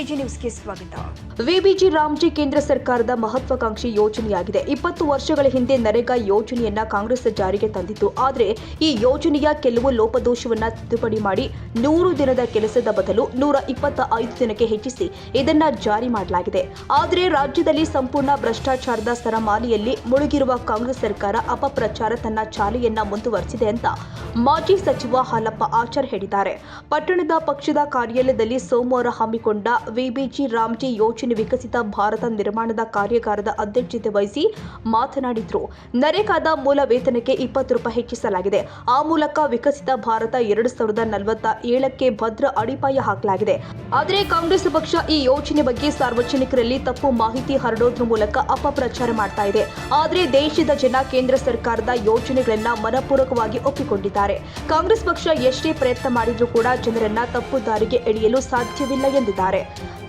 VBG ನ್ಯೂಸ್ಗೆ ಸ್ವಾಗತ. VBG Ramji ಕೇಂದ್ರ ಸರ್ಕಾರದ ಮಹತ್ವಾಕಾಂಕ್ಷಿ ಯೋಜನೆಯಾಗಿದೆ. 20 ವರ್ಷಗಳ ಹಿಂದೆ ನರೇಗಾ ಯೋಜನೆಯನ್ನ ಕಾಂಗ್ರೆಸ್ ಜಾರಿಗೆ ತಂದಿತ್ತು. ಆದರೆ ಈ ಯೋಜನೆಯ ಕೆಲವು ಲೋಪದೋಷವನ್ನ ತಿದ್ದುಪಡಿ ಮಾಡಿ 100 ದಿನದ ಕೆಲಸದ ಬದಲು 125 ದಿನಕ್ಕೆ ಹೆಚ್ಚಿಸಿ ಇದನ್ನ ಜಾರಿ ಮಾಡಲಾಗಿದೆ. ಆದರೆ ರಾಜ್ಯದಲ್ಲಿ ಸಂಪೂರ್ಣ ಭ್ರಷ್ಟಾಚಾರದ ಸರಮಾಲೆಯಲ್ಲಿ ಮುಳುಗಿರುವ ಕಾಂಗ್ರೆಸ್ ಸರ್ಕಾರ ಅಪಪ್ರಚಾರ ತನ್ನ ಚಾಲೆಯನ್ನ ಮುಂದುವರೆಸಿದೆ ಅಂತ ಮಾಜಿ ಸಚಿವ ಹಾಲಪ್ಪ ಆಚಾರ್ ಹೇಳಿದ್ದಾರೆ. ಪಟ್ಟಣದ ಪಕ್ಷದ ಕಾರ್ಯಾಲಯದಲ್ಲಿ ಸೋಮವಾರ ಹಮ್ಮಿಕೊಂಡ ವಿಬಿಜಿ ರಾಮ್ಜಿ ಯೋಜನೆ ವಿಕಸಿತ ಭಾರತ ನಿರ್ಮಾಣದ ಕಾರ್ಯಾಗಾರದ ಅಧ್ಯಕ್ಷತೆ ವಹಿಸಿ ಮಾತನಾಡಿದರು. ನರೇಗಾದ ಮೂಲ ವೇತನಕ್ಕೆ 20 ರೂಪಾಯಿ ಹೆಚ್ಚಿಸಲಾಗಿದೆ. ಆ ಮೂಲಕ ವಿಕಸಿತ ಭಾರತ 2047ಕ್ಕೆ ಭದ್ರ ಅಡಿಪಾಯ ಹಾಕಲಾಗಿದೆ. ಆದರೆ ಕಾಂಗ್ರೆಸ್ ಪಕ್ಷ ಈ ಯೋಜನೆ ಬಗ್ಗೆ ಸಾರ್ವಜನಿಕರಲ್ಲಿ ತಪ್ಪು ಮಾಹಿತಿ ಹರಡೋದ್ರ ಮೂಲಕ ಅಪಪ್ರಚಾರ ಮಾಡ್ತಾ ಇದೆ. ಆದರೆ ದೇಶದ ಜನ ಕೇಂದ್ರ ಸರ್ಕಾರದ ಯೋಜನೆಗಳನ್ನ ಮನಪೂರ್ವಕವಾಗಿ ಒಪ್ಪಿಕೊಂಡಿದ್ದಾರೆ. ಕಾಂಗ್ರೆಸ್ ಪಕ್ಷ ಎಷ್ಟೇ ಪ್ರಯತ್ನ ಮಾಡಿದ್ರೂ ಕೂಡ ಜನರನ್ನ ತಪ್ಪು ದಾರಿಗೆ ಎಳೆಯಲು ಸಾಧ್ಯವಿಲ್ಲ ಎಂದಿದ್ದಾರೆ.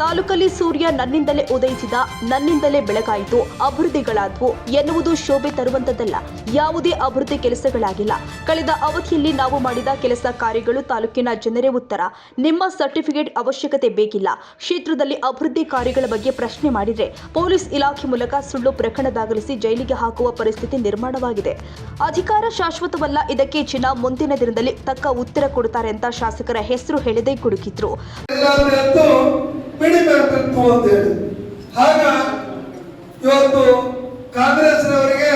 ತಾಲೂಕಲ್ಲಿ ಸೂರ್ಯ ನನ್ನಿಂದಲೇ ಉದಯಿಸಿದ, ನನ್ನಿಂದಲೇ ಬೆಳಗಾಯಿತು, ಅಭಿವೃದ್ಧಿಗಳಾದವು ಎನ್ನುವುದು ಶೋಭೆ ತರುವಂತದ್ದಲ್ಲ. ಯಾವುದೇ ಅಭಿವೃದ್ಧಿ ಕೆಲಸಗಳಾಗಿಲ್ಲ. ಕಳೆದ ಅವಧಿಯಲ್ಲಿ ನಾವು ಮಾಡಿದ ಕೆಲಸ ಕಾರ್ಯಗಳು ತಾಲೂಕಿನ ಜನರೇ ಉತ್ತರ. ನಿಮ್ಮ ಸರ್ಟಿಫಿಕೇಟ್ ಅವಶ್ಯಕತೆ ಬೇಕಿಲ್ಲ. ಕ್ಷೇತ್ರದಲ್ಲಿ ಅಭಿವೃದ್ಧಿ ಕಾರ್ಯಗಳ ಬಗ್ಗೆ ಪ್ರಶ್ನೆ ಮಾಡಿದ್ರೆ ಪೊಲೀಸ್ ಇಲಾಖೆ ಮೂಲಕ ಸುಳ್ಳು ಪ್ರಕರಣ ದಾಖಲಿಸಿ ಜೈಲಿಗೆ ಹಾಕುವ ಪರಿಸ್ಥಿತಿ ನಿರ್ಮಾಣವಾಗಿದೆ. ಅಧಿಕಾರ ಶಾಶ್ವತವಲ್ಲ. ಇದಕ್ಕೆ ಜನ ಮುಂದಿನ ದಿನದಲ್ಲಿ ತಕ್ಕ ಉತ್ತರ ಕೊಡುತ್ತಾರೆ ಅಂತ ಶಾಸಕರ ಹೆಸರು ಹೇಳದೆ ಕುಡುಕಿದ್ರು. ಇವತ್ತು ಕಾಂಗ್ರೆಸ್ನವರಿಗೆ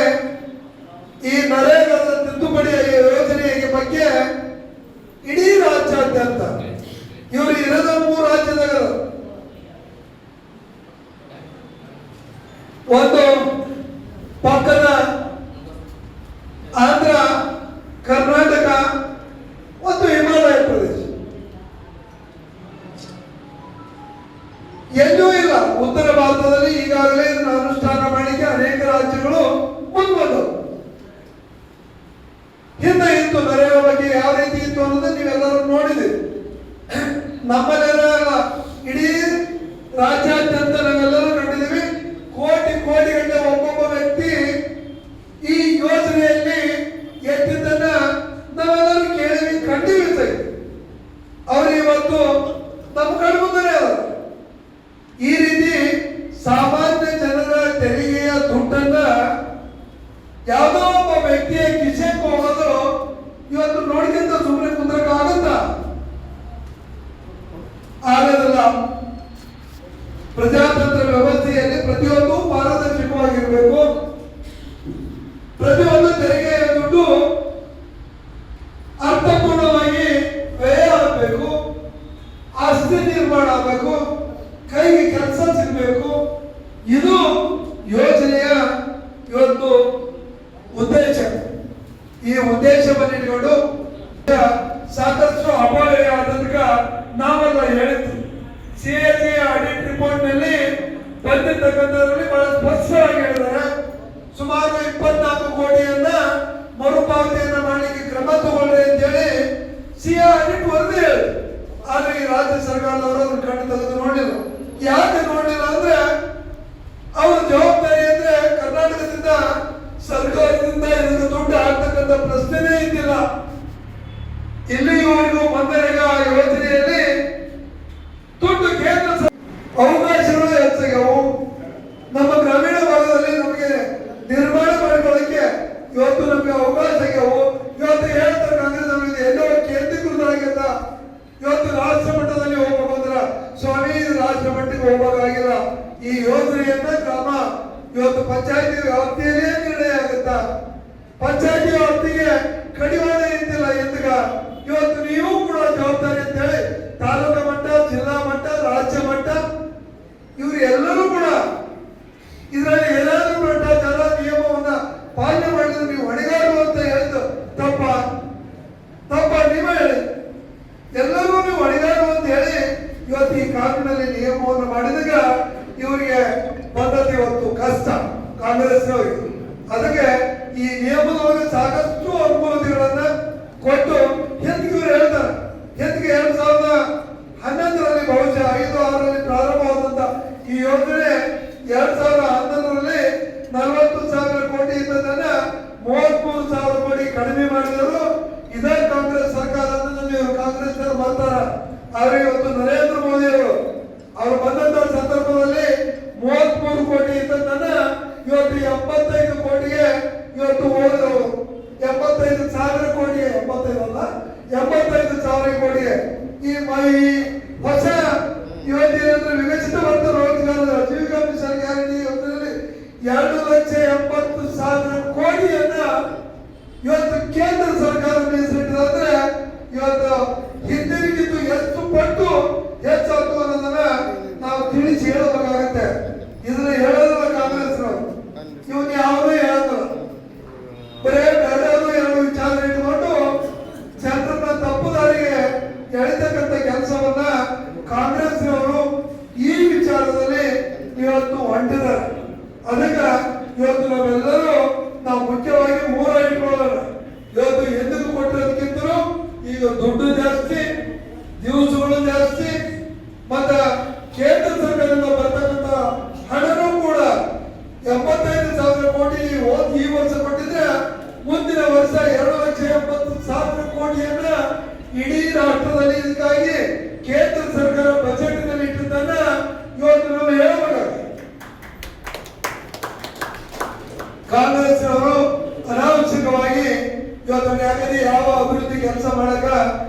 ಈ ನರೇಗಾದ ತಿದ್ದುಪಡಿ ಯೋಜನೆಯ ಬಗ್ಗೆ ಇಡೀ ರಾಜ್ಯಾದ್ಯಂತ ಇವರು ಇರದ 3 ರಾಜ್ಯದಾಗ ಒಂದು ಪಕ್ಕದ ಆಂಧ್ರ, ಕರ್ನಾಟಕ ಮತ್ತು ಹಿಮಾಲಯ ಪ್ರದೇಶ. ಎಲ್ಲೂ ಇಲ್ಲ. ಉತ್ತರ ಭಾರತದಲ್ಲಿ ಈಗಾಗಲೇ ಇದನ್ನು ಅನುಷ್ಠಾನ ಮಾಡಲಿಕ್ಕೆ ಅನೇಕ ರಾಜ್ಯಗಳು ಮುಂದುವರೆದವು. ಹಿಂದೆ ಇತ್ತು ನರೇಗಾ ಬಗ್ಗೆ ಯಾವ ರೀತಿ ಇತ್ತು ಅನ್ನೋದನ್ನ ನೀವೆಲ್ಲರೂ ನೋಡಿದ್ದೀರಿ. ನಮ್ಮಲ್ಲೆಲ್ಲ ಇಡೀ ರಾಜ್ಯಾದ್ಯಂತ ನಾವೆಲ್ಲರೂ ಕಂಡಿದ್ದೀವಿ. ಕೋಟಿ ಗಂಟೆ ಒಬ್ಬೊಬ್ಬ ವ್ಯಕ್ತಿ ಈ ಯೋಜನೆಯಲ್ಲಿ ಎತ್ತಿದ್ದನ್ನ ನಾವೆಲ್ಲರೂ ಕೇಳಿವಿ, ಕಂಡಿವಿ. ಅವರು ಇವತ್ತು ನಮ್ಮ ಕಣ್ಮುಂದನೇ ಅದ. ಈ ರೀತಿ ಸಾಮಾನ್ಯ ಜನರ ತೆರಿಗೆಯ ದುಡ್ಡನ್ನ ಯಾವುದೋ ಒಬ್ಬ ವ್ಯಕ್ತಿಯ ಕಿಸೆಗೆ ಹೋಗೋದು ಇವತ್ತು ನೋಡ್ಕೊಂತ ಸುಮ್ಮನೆ ಕುಂದ್ರಕ್ಕೆ ಆಗುತ್ತಾ? ಆಗದಲ್ಲ. ಪ್ರಜಾತಂತ್ರ ವ್ಯವಸ್ಥೆಯಲ್ಲಿ ಪ್ರತಿಯೊಂದು ಪಾರದರ್ಶಕವಾಗಿರಬೇಕು. ಪ್ರತಿಯೊಂದು ತೆರಿಗೆಯ ದುಡ್ಡು ಅರ್ಥಪೂರ್ಣವಾಗಿ ವ್ಯಯ ಆಗಬೇಕು, ಆಸ್ತಿ ನಿರ್ಮಾಣ ಆಗಬೇಕು, ಕೈಗೆ ಕೆಲಸ ಸಿಗಬೇಕು. ಇದು ಯೋಜನೆಯ ಇವತ್ತು ಉದ್ದೇಶ. ಈ ಉದ್ದೇಶವನ್ನು ಇಟ್ಕೊಂಡು ಸಾಕಷ್ಟು ಅಪಾಯ ಆದಂತ ನಾವೆಲ್ಲ ಹೇಳಿದ್ವಿ. ಸಿಎಜಿ ಆಡಿಟ್ ರಿಪೋರ್ಟ್ ನಲ್ಲಿ ಬಂದಿರ್ತಕ್ಕಂಥದ್ರಲ್ಲಿ ಬಹಳ ಸ್ಪಷ್ಟವಾಗಿ ಹೇಳಿದ್ದಾರೆ. ಸುಮಾರು 24 ಕೋಟಿಯನ್ನ ಮರುಪಾವತಿಯನ್ನ ಮಾಡಲಿಕ್ಕೆ ಕ್ರಮ ತಗೊಳ್ಳಿ ಅಂತೇಳಿ ಸಿಎ ಆಡಿಟ್ ವರದಿ ಹೇಳಿ. ಆದ್ರೆ ಈ ರಾಜ್ಯ ಸರ್ಕಾರದವರು ಅದನ್ನು ಕಣ್ಣು ತೆಗೆದು ನೋಡಿಲ್ಲ. ಯಾಕೆ ನೋಡಿಲ್ಲ ಅಂದ್ರೆ ಅವರ ಜವಾಬ್ದಾರಿ ಅಂದ್ರೆ ಕರ್ನಾಟಕದಿಂದ ಸರ್ಕಾರದಿಂದ ಇದಕ್ಕೆ ದುಡ್ಡು ಹಾಕ್ತಕ್ಕಂಥ ಪ್ರಶ್ನೆನೇ ಇದ್ದಿಲ್ಲ. ಇಲ್ಲಿವರೆಗೂ ಮನ್ರೇಗಾ ಯೋಜನೆಯಲ್ಲಿ ದುಡ್ಡು ಕೇಂದ್ರ ಅವಕಾಶಗಳು ಹೆಚ್ಚಾಗವು. ನಮ್ಮ ಗ್ರಾಮೀಣ ಭಾಗದಲ್ಲಿ ನಮಗೆ ನಿರ್ಮಾಣ ಮಾಡಿಕೊಳ್ಳಕ್ಕೆ ಇವತ್ತು ನಮಗೆ ಅವಕಾಶ ಆಗ್ಯಾವು. ಇವತ್ತು ಹೇಳ್ತಾರೆ ಕಾಂಗ್ರೆಸ್ ನಮಗೆ ಎಲ್ಲೋ ಕೇಂದ್ರೀಕೃತರಾಗ್ಯದ. ಇವತ್ತು ರಾಷ್ಟ್ರ ಮಟ್ಟದಲ್ಲಿ ಹೋಗ್ಬೇಕಂದ್ರ ಸ್ವಾಮಿ ರಾಷ್ಟ್ರ ಮಟ್ಟಕ್ಕೆ ಹೋಗಬೇಕಾಗಿಲ್ಲ. ಈ ಯೋಜನೆಯನ್ನ ಗ್ರಾಮ ಇವತ್ತು ಪಂಚಾಯತಿ ವ್ಯಾಪ್ತಿಯಲ್ಲೇ ನಿರ್ಣಯ ಆಗುತ್ತಾ. ಪಂಚಾಯತಿ ವ್ಯಾಪ್ತಿಗೆ ಕಡಿವಾಣ ಇದ್ದಿಲ್ಲ ಎಂದಾಗ ಇವತ್ತು ನೀವು ಕೂಡ ಜವಾಬ್ದಾರಿ ಅಂತ ಹೇಳಿ ತಾಲೂಕು ಮಟ್ಟ, ಜಿಲ್ಲಾ ಮಟ್ಟ, ರಾಜ್ಯ ಮಟ್ಟ ಇವರು ಎಲ್ಲರೂ ಕೂಡ ಇದರಲ್ಲಿ ಏನಾದರೂ ಭ್ರಷ್ಟಾಚಾರ ನಿಯಮವನ್ನ ಪಾಲನೆ ಮಾಡಿದ್ರೆ ನೀವು ಹೊಣೆಗಾರರು ಅಂತ ಹೇಳಿದ್ದು ತಪ್ಪ ನೀವೇ ಹೇಳಿ. ಎಲ್ಲರೂ ನೀವು ಹೊಣೆಗಾರರು ಅಂತ ಹೇಳಿ ಇವತ್ತು ಈ ಕಾನೂನಲ್ಲಿ ನಿಯಮವನ್ನು ಮಾಡಿದಾಗ ಇವರಿಗೆ ಪದ್ಧತಿ ಇವತ್ತು ಕಷ್ಟ ಕಾಂಗ್ರೆಸ್ನವರಿಗೆ. ಅದಕ್ಕೆ ಈ ನಿಯಮದೊಳಗೆ ಸಾಕಷ್ಟು ಅನುಕೂಲತೆಗಳನ್ನ ಕೊಟ್ಟು ಹಿಂದಿಗೆ ಇವರು ಹೇಳ್ತಾರೆ. ಹಿಂದಿಗೆ 2011ರಲ್ಲಿ ಬಹುಶಃ 5-6ರಲ್ಲಿ ಪ್ರಾರಂಭವಾದಂತ ಈ ಯೋಜನೆ 2011ರಲ್ಲಿ 40,000 ಕೋಟಿ ಇದ್ದದನ್ನ 33,000 ಕೋಟಿ ಕಡಿಮೆ ಮಾಡಿದರು. ಇದೇ ಕಾಂಗ್ರೆಸ್ ಸರ್ಕಾರ ಕಾಂಗ್ರೆಸ್ ಮಾಡ್ತಾರ. ಆದ್ರೆ ಇವತ್ತು ನರೇಂದ್ರ ಮೋದಿ ಅವರು ಬಂದ 85,000 ಕೋಟಿಗೆ ಈ ಹೊಸ ಯೋಜನೆ ವಿಕಸಿತ ವರ್ಗ ರೋಜಗಾರದ ಜೀವಿಕಾ ಮಿಷನ್ ಗ್ಯಾರಂಟಿ ಯೋಜನೆಯಲ್ಲಿ 2,70,000 ಕೋಟಿಯನ್ನ ಇವತ್ತು ಕೇಂದ್ರ ಸರ್ಕಾರ ಮೀಸಲಿಟ್ಟಿದ್ರೆ ಇವತ್ತು ಹಿಂದಿರಿಗಿದ್ದು ಎಷ್ಟು ಪಟ್ಟು ಹೆಚ್ಚಾಯ್ತು ಅನ್ನೋದನ್ನ ನಾವು ತಿಳಿಸಿ ಹೇಳಬೇಕಾಗತ್ತೆ. ಇದನ್ನ ಹೇಳೋದಿಲ್ಲ ಕಾಂಗ್ರೆಸ್ನವರು, ಇವನು ಯಾವುದೂ ಹೇಳೋದಿಲ್ಲ. ಬರೇ ಬೇರೆಯವರು ಎರಡು ವಿಚಾರ ಇಟ್ಕೊಂಡು ಜನರನ್ನ ತಪ್ಪು ದಾರಿಗೆ ಎಳಿತಕ್ಕಂಥ ಕೆಲಸವನ್ನ ಕಾಂಗ್ರೆಸ್ನವರು ಈ ವಿಚಾರದಲ್ಲಿ ಇವತ್ತು ಹೊಂಟಿದ್ದಾರೆ. ಅದಕ್ಕೆ ಇವತ್ತು ನಾವೆಲ್ಲರೂ ನಾವು ಮುಖ್ಯವಾಗಿ ಮೂರ ಇಟ್ಕೊಳ್ಳೋಣ. ಇವತ್ತು ಎಂದಿಗೂ ಕೊಟ್ಟಿರೋದಕ್ಕಿಂತಲೂ ಈಗ ದುಡ್ಡು ಜಾಸ್ತಿ, ದಿವಸಗಳು ಜಾಸ್ತಿ, ಮತ್ತ ಕೇಂದ್ರ ಸರ್ಕಾರದಿಂದ ಬರ್ತಕ್ಕಂಥ ಹಣನೂ ಕೂಡ 75,000 ಕೋಟಿ ಈ ವರ್ಷ ಕೊಟ್ಟಿದ್ರೆ ಮುಂದಿನ ವರ್ಷ 2,70,000 ಕೋಟಿಯನ್ನ ಇಡೀ ರಾಷ್ಟ್ರದಲ್ಲಿ ಇದಕ್ಕಾಗಿ ಕೇಂದ್ರ ಸರ್ಕಾರ ಬಜೆಟ್ ನಲ್ಲಿ ಇಟ್ಟಿದ್ದನ್ನ ಇವತ್ತು ನಾವು ಹೇಳಬೇಕಾಗಿದೆ. ಕಾಂಗ್ರೆಸ್ ಅವರು ಅನಾವಶ್ಯಕವಾಗಿ ಇವತ್ತು ಯಾಕಂದ್ರೆ ಯಾವ ಅಭಿವೃದ್ಧಿ ಕೆಲಸ ಮಾಡಕ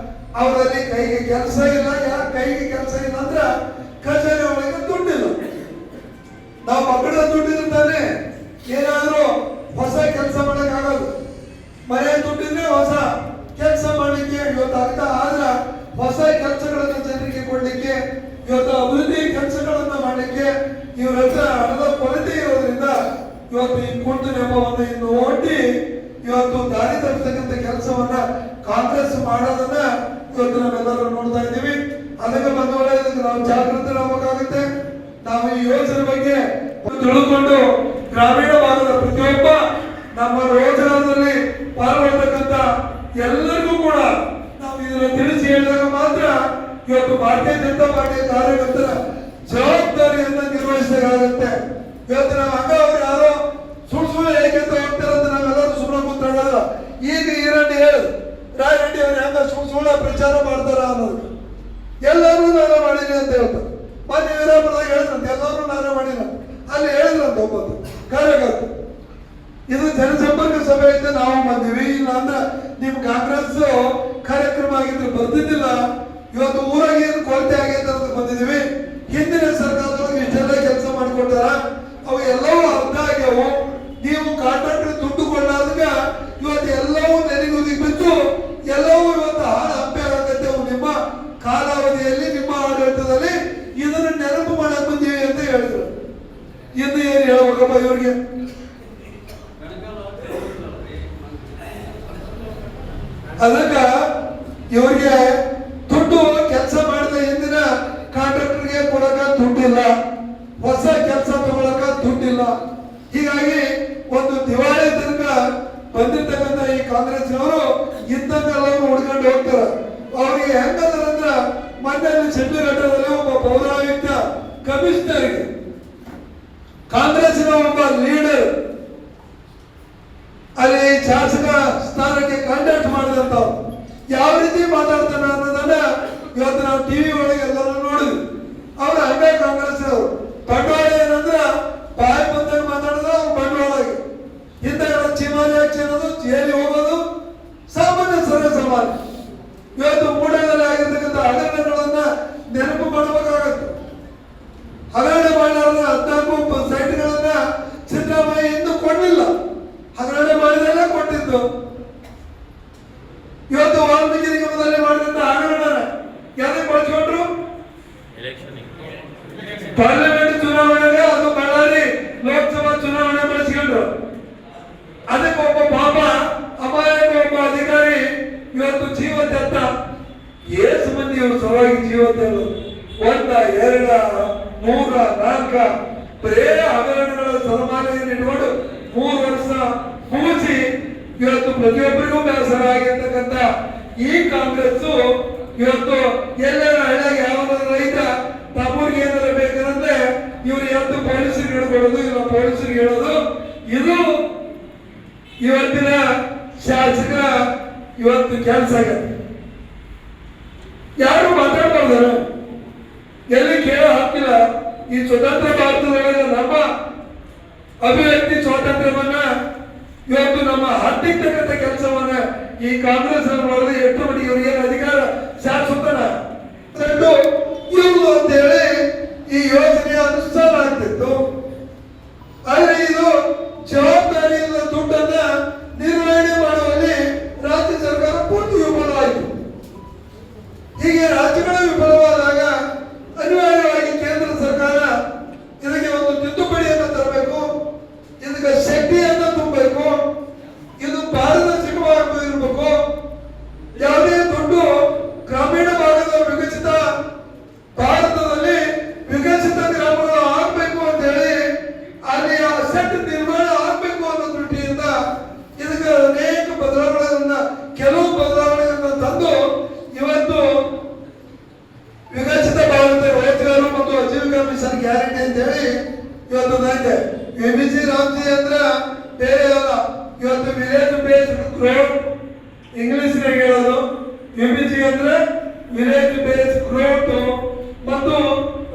ಅವರಲ್ಲಿ ಕೈಗೆ ಕೆಲಸ ಇಲ್ಲ. ಯಾಕೆ ಕೈಗೆ ಕೆಲಸ ಇಲ್ಲ ಅಂದ್ರೆ ಖಜಾನೆ ಒಳಗೆ ದುಡ್ಡಿಲ್ಲ. ನಾವು ಮಕ್ಕಳ ದುಡ್ಡಿರ್ತಾನೆ ಏನಾದ್ರೂ ಹೊಸ ಕೆಲಸ ಮಾಡಕ್ ಆಗೋದು. ಮನೆ ದುಡ್ಡಿದ್ರೆ ಹೊಸ ಕೆಲಸ ಮಾಡಲಿಕ್ಕೆ ಇವತ್ತು ಅರ್ಥ ಆದ್ರ ಹೊಸ ಕೆಲಸಗಳನ್ನ ಜನರಿಗೆ ಕೊಡ್ಲಿಕ್ಕೆ, ಇವತ್ತು ಅಭಿವೃದ್ಧಿ ಕೆಲಸಗಳನ್ನ ಮಾಡಲಿಕ್ಕೆ ಇವ್ರ ಹತ್ರ ಹಣದ ಕೊರತೆ ಇರೋದ್ರಿಂದ ಇವತ್ತು ಈ ಕುಂಟು ನೆಪವನ್ನು ಇನ್ನು ಒಡ್ಡಿ ಇವತ್ತು ದಾರಿ ತಪ್ಪಿಸ್ತಕ್ಕಂಥ ಕೆಲಸವನ್ನ ಕಾಂಗ್ರೆಸ್ ಮಾಡೋದನ್ನ ಇವತ್ತು ನಾವೆಲ್ಲರೂ ನೋಡ್ತಾ ಇದ್ದೀವಿ. ಅದಕ್ಕೆ ಬಂದವರೆ ಇದಕ್ಕೆ ನಾವು ಜಾಗೃತರಾಗಬೇಕಾಗುತ್ತೆ. ನಾವು ಈ ಯೋಜನೆ ಬಗ್ಗೆ ತಿಳ್ಕೊಂಡು ಗ್ರಾಮೀಣ ಭಾಗದ ಪ್ರತಿಯೊಬ್ಬ ನಮ್ಮ ರೋಜಗಾರದಲ್ಲಿ ಪಾಲ್ಗೊಳ್ತಕ್ಕಂಥ ಎಲ್ಲರಿಗೂ ಕೂಡ ನಾವು ಇದನ್ನ ತಿಳಿಸಿ ಹೇಳಿದಾಗ ಮಾತ್ರ ಇವತ್ತು ಭಾರತೀಯ ಜನತಾ ಪಾರ್ಟಿಯ ಕಾರ್ಯಕರ್ತರ ಜವಾಬ್ದಾರಿಯನ್ನ ನಿರ್ವಹಿಸಬೇಕಾಗುತ್ತೆ. ಇವತ್ತು ನಾವು ಹಂಗ ಅವ್ರು ಯಾರೋ ಸುಳ್ಳು ಏಕೆಂತ ಹೋಗ್ತಾರಂತ ನಾವೆಲ್ಲರೂ ಸುಮ್ಮನೆ ಕೂತ್ಕೊಳ್ಳೋದು. ಈಗ ಈರಣ್ಣ ಹೇಳುದು ರಾಯರೆಡ್ಡಿ ಅವ್ರು ಹೆಂಗ ಸುಳ್ಳ ಪ್ರಚಾರ ಮಾಡ್ತಾರ ಅನ್ನೋದು. ಎಲ್ಲರೂ ನಾನೇ ಮಾಡಿನಿ ಅಂತ ಹೇಳ್ತಾರೆ. ಮತ್ತೆ ವೀರಾಪುರದಾಗ ಹೇಳಿದ್ರಂತೆ ಎಲ್ಲರೂ ನಾನೇ ಮಾಡಿಲ್ಲ ಅಲ್ಲಿ ಹೇಳಿದ್ರಂತ ಒಬ್ಬತ್ತು ಕಾರ್ಯಕರ್ತ. ಇದು ಜನಸಂಪರ್ಕ ಸಭೆ ಅಂತ ನಾವು ಬಂದಿವಿ. ಇಲ್ಲ ಅಂದ್ರೆ ನಿಮ್ ಕಾಂಗ್ರೆಸ್ ಕಾರ್ಯಕ್ರಮ ಆಗಿದ್ರೆ ಬರ್ತಿದ್ದಿಲ್ಲ. ಇವತ್ತು ಊರಾಗ ಏನು ಕೊರತೆ ಆಗೈತೆ ಅಂತ ಬಂದಿದೀವಿ. ಹಿಂದಿನ ಸರ್ಕಾರದೊಳಗೆ ಇಷ್ಟೆಲ್ಲ ಕೆಲಸ ಮಾಡಿಕೊಟ್ಟಾರ, ಅವು ಎಲ್ಲವೂ ಅರ್ಥ ಆಗ್ಯಾವು. ನೀವು ಕಾಂಟ್ರಾಕ್ಟರ್ ದುಡ್ಡು ಕೊಳ್ಳಾದಾಗ ಇವತ್ತು ಎಲ್ಲವೂ ನೆನೆಗುದಿ ಬಿದ್ದು ಎಲ್ಲವೂ ಇವತ್ತು ಹಾಳು ಹಂಪೆ ಆಗತ್ತೆ. ನಿಮ್ಮ ಕಾಲಾವಧಿಯಲ್ಲಿ ನಿಮ್ಮ ಆಡಳಿತದಲ್ಲಿ ಇದನ್ನ ನೆನಪು ಮಾಡಕ್ ಬಂದೀವಿ ಅಂತ ಹೇಳಿದ್ರು. ಇನ್ನು ಏನು ಹೇಳ್ಬೇಕಪ್ಪ ಇವ್ರಿಗೆ? ಅದಕ್ಕ ಇವ್ರಿಗೆ ದುಡ್ಡು ಕೆಲಸ ಮಾಡಿದ ಹಿಂದಿನ ಕಾಂಟ್ರಾಕ್ಟರ್ಗೆ ಕೊಡಕ ದುಡ್ಡಿಲ್ಲ, ಹೊಸ ಕೆಲಸ ತಗೊಳಕ ದುಡ್ಡಿಲ್ಲ. ಹೀಗಾಗಿ ಒಂದು ದಿವಾಳಿ ತನಕ ಬಂದಿರ್ತಕ್ಕಂಥ ಈ ಕಾಂಗ್ರೆಸ್ನವರು ಇಂಥದ್ದೆಲ್ಲವೂ ಹುಡ್ಕೊಂಡು ಹೋಗ್ತಾರೆ. ಅವ್ರಿಗೆ ಹೆಂಗಂದ್ರ ಮೊನ್ನೆ ಶೆಟ್ಟಿಘಟ್ಟದಲ್ಲಿ ಒಬ್ಬ ಪೌರಾಯುಕ್ತ ಕಮಿಷನರ್ಗೆ ಕಾಂಗ್ರೆಸ್ನ ಒಬ್ಬ ಲೀಡರ್ ಅಲ್ಲಿ ಶಾಸಕ ಸ್ಥಾನಕ್ಕೆ ಕಂಡಕ್ಟ್ ಮಾಡಿದಂತ ಯಾವ ರೀತಿ ಮಾತಾಡ್ತಾನೆ ಅನ್ನೋದನ್ನ ಇವತ್ತು ನಾವು ಟಿವಿ ಒಳಗೆ ಎಲ್ಲರೂ ನೋಡಿದ್ವಿ. ಅವ್ರು ಹಂಗೆ ಕಾಂಗ್ರೆಸ್ ಅವರು ಬಂಡವಾಳ ಏನಂದ್ರ ಬಾಯಿ ಬಂದಾಗ ಮಾತಾಡೋದು ಅವ್ರು ಬಂಡವಾಳ ಹಿಂದೆಗಳ ಚಿಮಾರಿ ಹಾಕಿ ಅನ್ನೋದು ಜೈಲಿಗೆ ಹೋಗೋದು ಸಾಮಾನ್ಯ ಸಮಾನ. ಇವತ್ತು ಮೂಡದಲ್ಲಿ ಆಗಿರ್ತಕ್ಕಂಥ ಹಗರಣಗಳನ್ನ ನೆನಪು ಮಾಡಬೇಕಾಗತ್ತೆ. ಹಗರಣ ಮಾಡಲಾರದ 14 ಸೈಟ್ಗಳನ್ನ ಸಿದ್ದರಾಮಯ್ಯ ಇನ್ನೂ ಕೊಡಲಿಲ್ಲ. ಹಗರಣ ಮಾಡಿದೆಲ್ಲ ಕೊಟ್ಟಿದ್ದು. ಇವತ್ತು ವಾಲ್ಮೀಕಿ ನಿಗಮದಲ್ಲಿ ಮಾಡಿದಂತ ಹಗರಣ ಯಾರಿಗೆ ಬಳಸ್ಕೊಂಡ್ರು? ಪಾರ್ಲಿಮೆಂಟ್ ಚುನಾವಣೆಗೆ, ಅದು ಬಳ್ಳಾರಿ ಲೋಕಸಭಾ ಚುನಾವಣೆ ಬಳಸ್ಕೊಂಡ್ರು. ಅದಕ್ಕೆ ಒಬ್ಬ ಪಾಪ ಅಮಾಯಕ ಒಬ್ಬ ಅಧಿಕಾರಿ ಇವತ್ತು ಜೀವ ತೆತ್ತ. ಏಸು ಮಂದಿ ಇವರು ಸಲುವಾಗಿ ಜೀವ ತೆತ್ತು? 1, 2, 3, 4 ಬರೇ ಹಗರಣಗಳ ಸನ್ಮಾನೆಯನ್ನು ಇಟ್ಕೊಂಡು 3 ವರ್ಷ ಮುಗಿಸಿ ಇವತ್ತು ಪ್ರತಿಯೊಬ್ಬರಿಗೂ ಬೇಸರ ಆಗಿರ್ತಕ್ಕಂಥ ಈ ಕಾಂಗ್ರೆಸ್ ಇವತ್ತು ಎಲ್ಲರ ಹಳ್ಳಿಯಾಗ ಯಾವ ರೈತ ತಮ್ಮೂರಿಗೆ ಏನಾರ ಬೇಕಂದ್ರೆ ಇವ್ರು ಎದ್ದು ಪೊಲೀಸರಿಗೆ ಹಿಡ್ಕೊಳ್ಳೋದು, ಇಲ್ಲ ಪೊಲೀಸರಿಗೆ ಹೇಳೋದು. ಇದು ಇವತ್ತಿನ ಶಾಸಕರ ಇವತ್ತು ಕೆಲಸ ಆಗತ್ತೆ. ಯಾರು ಮಾತಾಡ್ಬಾರ್ದಾರ, ಎಲ್ಲಿ ಕೇಳೋ ಹಾಕಿಲ್ಲ. ಈ ಸ್ವತಂತ್ರ ಭಾರತದೊಳಗೆ ನಮ್ಮ ಅಭಿವ್ಯಕ್ತಿ ಸ್ವಾತಂತ್ರ್ಯವನ್ನ ಇವತ್ತು ನಮ್ಮ ಹತ್ತಿಕ್ಕತಕ್ಕಂಥ ಕೆಲಸವನ್ನ ಈ ಕಾಂಗ್ರೆಸ್ ಅವರು ನೋಡಿ ಇವರಿಗೆ ಅಧಿಕಾರ ಶಾಶ್ವತನ ಇವರು ಅಂತ ಹೇಳಿ ಈ ಯೋಜನೆ ಅನುಷ್ಠಾನ ಆಗ್ತಿತ್ತು. ಆದ್ರೆ ಇದು ಜವಾಬ್ದಾರಿಯಿಂದ ದುಡ್ಡನ್ನ ನಿರ್ವಹಣೆ ಮಾಡುವಲ್ಲಿ ರಾಜ್ಯ ಸರ್ಕಾರ ಪೂರ್ತಿ ವಿಫಲವಾಯಿತು. ಹೀಗೆ ರಾಜ್ಯಗಳ ವಿಫಲವಾದಾಗ ಅನಿವಾರ್ಯವಾಗಿ ಕೇಂದ್ರ ಸರ್ಕಾರ ಇದಕ್ಕೆ ಒಂದು ತಿದ್ದುಪಡಿಯನ್ನು ತರಬೇಕು, ಇದಕ್ಕೆ ಶಕ್ತಿಯನ್ನು ತುಂಬಬೇಕು, ಇದು ಪಾರದರ್ಶಕವಾಗಿ ಇರಬೇಕು. ಯಾವುದೇ ದುಡ್ಡು ಗ್ರಾಮೀಣ ಭಾಗದ ವಿಕಸಿತ ಭಾರತದಲ್ಲಿ ವಿಕಸಿತ ಗ್ರಾಮಗಳು ಆಗಬೇಕು ಅಂತ ಹೇಳಿ ಅಲ್ಲಿ ಆ ಸೆಟ್ ನಿರ್ಮಾಣ ಆಗಬೇಕು ಅನ್ನೋ ದೃಷ್ಟಿಯಿಂದ ಇದಕ್ಕೆ ಅನೇಕ ಬದಲಾವಣೆಗಳನ್ನ ಕೆಲವು ಬದಲಾವಣೆಗಳನ್ನ ತಂದು ಇವತ್ತು ವಿಕಸಿತ ಭಾರತ ರೈತರು ಮತ್ತು ಆಜೀವಿಕಾ ಮಿಷನ್ ಗ್ಯಾರಂಟಿ ಅಂತ ಹೇಳಿ ಇವತ್ತು ಇದೆ. ವಿಬಿಜಿ ರಾಮ್ಜಿ ಅಂದ್ರೆ ಬೇರೆ ಅಲ್ಲ, ಇವತ್ತು ವಿಲೇಜ್ ಬೇಸ್ಡ್ ಗ್ರೋತ್ ಇಂಗ್ಲಿಷ್ ಹೇಳೋದು. ವಿಬಿಜಿ ಅಂದ್ರೆ ವಿಲೇಜ್ ಬೇಸ್ಡ್ ಗ್ರೋತ್ ಮತ್ತು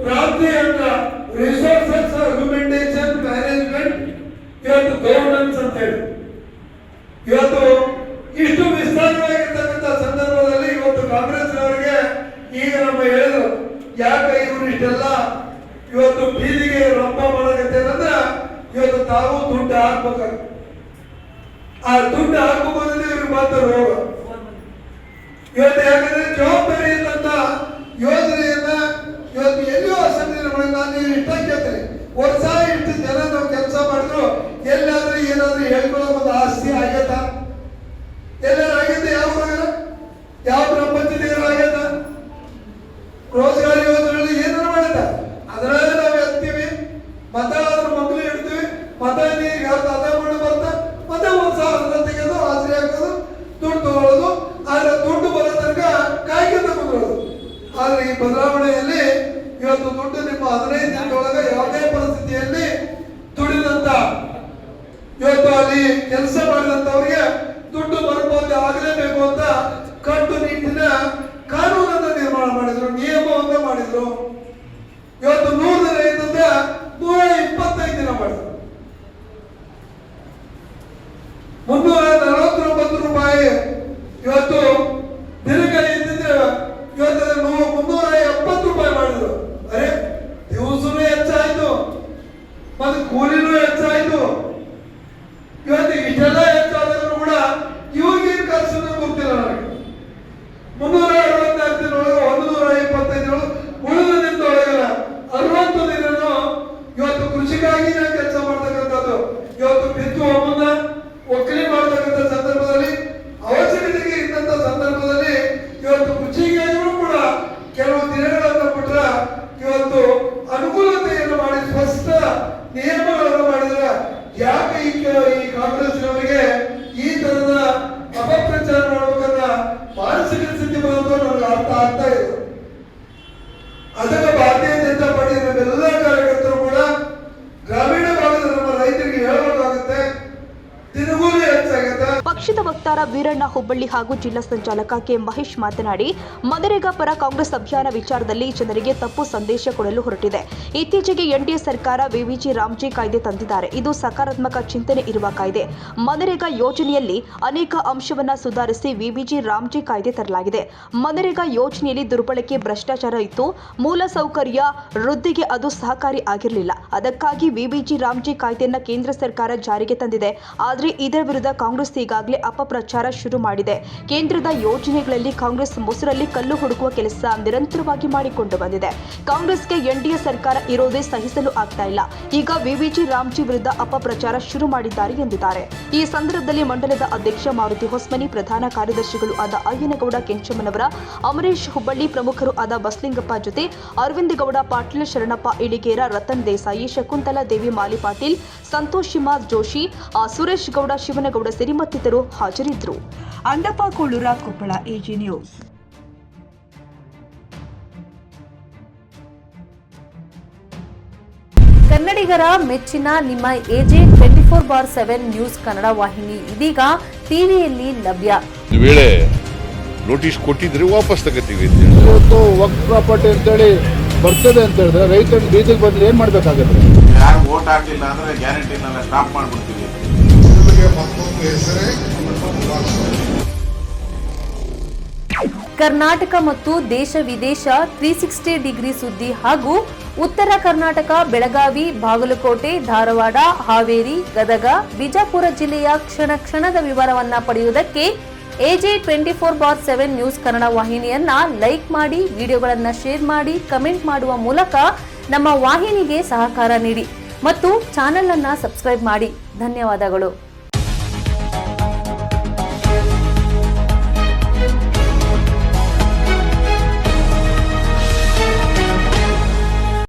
ರಾಮ್ಜಿ ಅಂದ್ರೆ ರಿಸೋರ್ಸಸ್ ಅಗ್ಯುಮೆಂಟೇಷನ್ ಮ್ಯಾನೇಜ್ಮೆಂಟ್ ಇವತ್ತು ಗವರ್ನೆನ್ಸ್ ಅಂತ ಹೇಳಿ ಇವತ್ತು ಇಷ್ಟು ವಿಸ್ತಾರವಾಗಿರ್ತಕ್ಕಂಥ ಸಂದರ್ಭದಲ್ಲಿ ಇವತ್ತು ಕಾಂಗ್ರೆಸ್ ಅವರಿಗೆ ಈಗ ನಮ್ಮ ಹೇಳಿದ್ರು ಯಾಕೆ ಇವರು ಇಷ್ಟೆಲ್ಲ ಇವತ್ತು ಬೀದಿಗೆ ರಂಪ ಮಾಡಕತ್ತೆ ಅಂದ್ರೆ ಇವತ್ತು ತಾವು ದುಡ್ಡು ಹಾಕ್ಬೇಕಾಗ ಆ ದುಡ್ಡು ಹಾಕುವುದರಿಂದ ಇವ್ರಿಗೆ ಮಾತ್ರ ರೋಗ. ಇವತ್ತು ಯಾಕಂದ್ರೆ ಜವಾಬ್ದಾರಿ ಇದ್ದಂತ ಯೋಜನೆಯನ್ನ ಇವತ್ತು ಎಲ್ಲಿಯೋ ಅಸೆಂಬ್ಲಿ ನಾನು ಇಷ್ಟ ಕೇಳ್ತೇನೆ, ವರ್ಷ ಇಷ್ಟು ಜನ ನಾವು ಕೆಲಸ ಮಾಡಿದ್ರು ಎಲ್ಲಾದ್ರೂ ಏನಾದ್ರೂ ಹೇಳ್ಕೊಳ್ಳೋ ಒಂದು ಆಸ್ತಿ ಆಗತ್ತ? ಎಲ್ಲಾರು ಆಗೈತೆ? ಯಾವ ಗ್ರಾಮ ಪಂಚಾಯತ್ ಆಗತ್ತ? ರೋಜಗಾರಿ ಯೋಜನೆಯಲ್ಲಿ ಏನಾರು ಮಾಡತ್ತ? ಅದರಲ್ಲಿ ನಾವು ಎತ್ತೀವಿ, ಮತ ಅದ್ರ ಮಕ್ಕಳು ಇಡ್ತೀವಿ, ಮತ ನೀರಿಗೆ ಅದ ಮಾಡಿ ಬರ್ತಾ ಮತ್ತೆ ಒಂದ್ ಸಾವಿರ ತೆಗೆದು ಹಾಜರಿ ಹಾಕೋದು, ದುಡ್ಡು ತಗೊಳ್ಳೋದು. ಆದ್ರೆ ದುಡ್ಡು ಬರೋ ತನಕ ಕಾಯ್ಕೊಂತ ಕುಂದ್ರೋದು. ಆದ್ರೆ ಈ ಬದಲಾವಣೆಯಲ್ಲಿ ಇವತ್ತು ದುಡ್ಡು ನಿಮ್ಮ 15 ದಿನದೊಳಗೆ ಯಾವುದೇ ಪರಿಸ್ಥಿತಿಯಲ್ಲಿ ದುಡಿದಂತ ಇವತ್ತು ಅಲ್ಲಿ ಕೆಲಸ ಮಾಡಿದಂತವ್ರಿಗೆ ದುಡ್ಡು ಮರುಪಾವತಿ ಆಗಲೇಬೇಕು ಅಂತ ಕಟ್ಟುನಿಟ್ಟಿನ ಕಾನೂನನ್ನು ನಿರ್ಮಾಣ ಮಾಡಿದ್ರು, ನಿಯಮವನ್ನು ಮಾಡಿದ್ರು. ಇವತ್ತು 100 ದಿನ ಇದ್ದಂತ 125 ದಿನ ಮಾಡಿದ್ರು. 349 ರೂಪಾಯಿ ಇವತ್ತು ದಿನಕ್ಕೆ ಇದ್ದಿದ್ರೆ ಇವತ್ತು 370 ರೂಪಾಯಿ ಮಾಡಿದ್ರು. ಅರೆ ದಿವಸನೂ ಹೆಚ್ಚಾಯ್ತು ಮತ್ತು ಕೂಲಿನೂ ಹೆಚ್ಚಾಯ್ತು. ಇವತ್ತು ಇಷ್ಟೆಲ್ಲ ಹೆಚ್ಚಾದರೂ ಕೂಡ ಇವ್ರಿಗೇನು ಖರ್ಚು ಗೊತ್ತಿಲ್ಲ ನನಗೆ. 364 ದಿನದೊಳಗೆ 125 ದಿನಗಳು ಉಳಿದ ದಿನದೊಳಗಲ್ಲ 60 ದಿನನೂ ಇವತ್ತು ಕೃಷಿಗಾಗಿ ನಾವು ಕೆಲಸ ಮಾಡ್ತಕ್ಕಂಥದ್ದು. ಇವತ್ತು ಬಿತ್ತುವ ಮುನ್ನ ಒಕ್ಕಲಿ ಮಾಡ್ತಕ್ಕಂಥ ಸಂದರ್ಭದಲ್ಲಿ ಅವಶ್ಯಕತೆಗೆ ಇದ್ದಂತ ಸಂದರ್ಭದಲ್ಲಿ ಇವತ್ತು ಕೃಷಿಗಾಗಿಯೂ ಕೂಡ ಕೆಲವು ದಿನಗಳನ್ನು ಬಿಟ್ರ ಇವತ್ತು ಅನುಕೂಲತೆಯನ್ನು ಮಾಡಿ ಸ್ಪಷ್ಟ ನಿಯಮಗಳನ್ನು ಮಾಡಿದ್ರೆ ಯಾಕೆ ಈ ಕಾಂಗ್ರೆಸ್ನವರಿಗೆ ಈ ತರದ ಅಪಪ್ರಚಾರ ಮಾಡಬೇಕನ್ನ ಮಾನಸಿಕ ಸ್ಥಿತಿ ಬಂದು ನನಗೆ ಅರ್ಥ ಆಗ್ತಾ ಇದೆ. ಅದಕ್ಕೆ ಭಾರತೀಯ ಜನತಾ ಪಾರ್ಟಿ ನಮ್ಮೆಲ್ಲ ಕಾರ್ಯಕರ್ತರು ಕೂಡ ಗ್ರಾಮೀಣ ಭಾಗದ ನಮ್ಮ ರೈತರಿಗೆ ಹೇಳಬೇಕಾಗುತ್ತೆ, ದಿನಗೂಲಿ ಹೆಚ್ಚಾಗುತ್ತೆ. ಪಕ್ಷದ ವಕ್ತಾರ ವೀರಣ್ಣ ಹುಬ್ಬಳ್ಳಿ ಹಾಗೂ ಜಿಲ್ಲಾ ಸಂಚಾಲಕ ಕೆ ಮಹೇಶ್ ಮಾತನಾಡಿ, ಮನರೇಗಾ ಪರ ಕಾಂಗ್ರೆಸ್ ಅಭಿಯಾನ ವಿಚಾರದಲ್ಲಿ ಜನರಿಗೆ ತಪ್ಪು ಸಂದೇಶ ಕೊಡಲು ಹೊರಟಿದೆ. ಇತ್ತೀಚೆಗೆ ಎನ್ಡಿಎ ಸರ್ಕಾರ ವಿಬಿಜಿ ರಾಮ್ಜಿ ಕಾಯ್ದೆ ತಂದಿದ್ದಾರೆ. ಇದು ಸಕಾರಾತ್ಮಕ ಚಿಂತನೆ ಇರುವ ಕಾಯ್ದೆ. ಮನರೇಗಾ ಯೋಜನೆಯಲ್ಲಿ ಅನೇಕ ಅಂಶವನ್ನ ಸುಧಾರಿಸಿ ವಿಬಿಜಿ ರಾಮ್ಜಿ ಕಾಯ್ದೆ ತರಲಾಗಿದೆ. ಮನರೇಗಾ ಯೋಜನೆಯಲ್ಲಿ ದುರ್ಬಳಕೆ, ಭ್ರಷ್ಟಾಚಾರ ಇತ್ತು. ಮೂಲಸೌಕರ್ಯ ವೃದ್ಧಿಗೆ ಅದು ಸಹಕಾರಿ ಆಗಿರಲಿಲ್ಲ. ಅದಕ್ಕಾಗಿ ವಿಬಿಜಿ ರಾಮ್ಜಿ ಕಾಯ್ದೆಯನ್ನ ಕೇಂದ್ರ ಸರ್ಕಾರ ಜಾರಿಗೆ ತಂದಿದೆ. ಆದರೆ ಇದರ ವಿರುದ್ಧ ಕಾಂಗ್ರೆಸ್ ಈಗಾಗಲೇ ಅಪಪ್ರಚಾರ ಶುರು ಮಾಡಿದೆ. ಕೇಂದ್ರದ ಯೋಜನೆಗಳಲ್ಲಿ ಕಾಂಗ್ರೆಸ್ ಮೊಸರಲ್ಲಿ ಕಲ್ಲು ಹುಡುಕುವ ಕೆಲಸ ನಿರಂತರವಾಗಿ ಮಾಡಿಕೊಂಡು ಬಂದಿದೆ. ಕಾಂಗ್ರೆಸ್ಗೆ ಎನ್ಡಿಎ ಸರ್ಕಾರ ಇರೋದೇ ಸಹಿಸಲು ಆಗ್ತಾ ಇಲ್ಲ. ಈಗ ವಿಬಿಜಿ ರಾಮ್ಜಿ ವಿರುದ್ಧ ಅಪಪ್ರಚಾರ ಶುರು ಮಾಡಿದ್ದಾರೆ ಎಂದಿದ್ದಾರೆ. ಈ ಸಂದರ್ಭದಲ್ಲಿ ಮಂಡಲದ ಅಧ್ಯಕ್ಷ ಮಾರುತಿ ಹೊಸ್ಮನಿ, ಪ್ರಧಾನ ಕಾರ್ಯದರ್ಶಿಗಳು ಆದ ಅಯ್ಯನಗೌಡ ಕೆಂಚಮ್ಮನವರ, ಅಮರೇಶ್ ಹುಬ್ಬಳ್ಳಿ, ಪ್ರಮುಖರು ಆದ ಬಸ್ಲಿಂಗಪ್ಪ ಜೊತೆ ಅರವಿಂದ್ ಗೌಡ ಪಾಟೀಲ್, ಶರಣಪ್ಪ ಇಳಿಗೇರ, ರತನ್ ದೇಸಾಯಿ, ಶಕುಂತಲಾ ದೇವಿ, ಮಾಲಿ ಪಾಟೀಲ್, ಸಂತೋಷ್ ಶಿಮಾರ್ ಜೋಶಿ, ಸುರೇಶ್ ಗೌಡ, ಶಿವನಗೌಡ ಸೇರಿ ಮತ್ತಿತರರು ಹಾಜರಿದ್ದರು. ಅಂಡಪ್ಪ ಕೋಳೂರ, ಕೊಪ್ಪಳ, ಎಜಿ ನ್ಯೂಸ್. ಕನ್ನಡಿಗರ ಮೆಚ್ಚಿನ ನಿಮ್ಮ ಎಜೆ 24/7 ನ್ಯೂಸ್ ಕನ್ನಡ ವಾಹಿನಿ ಇದೀಗ ಟಿವಿಯಲ್ಲಿ ಲಭ್ಯ. ಒಂದು ವೇಳೆ ನೋಟಿಸ್ ಕೊಟ್ಟಿದ್ರೆ ವಾಪಸ್ ತಗೋತೀವಿ. ಇವತ್ತು ವಕ್ಫ್ ಪ್ರಾಪರ್ಟಿ ಅಂತೇಳಿ ಬರ್ತದೆ ಅಂತ ಹೇಳಿದ್ರೆ ರೈತರು ಬೀದಿಗೆ ಬಂದ್ರೆ ಏನ್ ಮಾಡ್ಬೇಕಾಗತ್ತೆ? ಯಾರು ವೋಟ್ ಹಾಕಲಿಲ್ಲ ಅಂದ್ರೆ ಗ್ಯಾರಂಟಿನೆಲ್ಲ ಸ್ಟಾಪ್ ಮಾಡ್ಬಿಡ್ತೀವಿ. ಮತ್ತೊಂದು ಹೆಸರೇ ಕರ್ನಾಟಕ ಮತ್ತು ದೇಶ ವಿದೇಶ 360 ಡಿಗ್ರಿ ಸುದ್ದಿ ಹಾಗೂ ಉತ್ತರ ಕರ್ನಾಟಕ ಬೆಳಗಾವಿ, ಬಾಗಲಕೋಟೆ, ಧಾರವಾಡ, ಹಾವೇರಿ, ಗದಗ, ಬಿಜಾಪುರ ಜಿಲ್ಲೆಯ ಕ್ಷಣ ಕ್ಷಣದ ವಿವರವನ್ನ ಪಡೆಯುವುದಕ್ಕೆ AJ 24/7 ನ್ಯೂಸ್ ಕನ್ನಡ ವಾಹಿನಿಯನ್ನ ಲೈಕ್ ಮಾಡಿ, ವಿಡಿಯೋಗಳನ್ನ ಶೇರ್ ಮಾಡಿ, ಕಮೆಂಟ್ ಮಾಡುವ ಮೂಲಕ ನಮ್ಮ ವಾಹಿನಿಗೆ ಸಹಕಾರ ನೀಡಿ ಮತ್ತು ಚಾನೆಲ್ ಅನ್ನ ಸಬ್ಸ್ಕ್ರೈಬ್ ಮಾಡಿ. ಧನ್ಯವಾದಗಳು.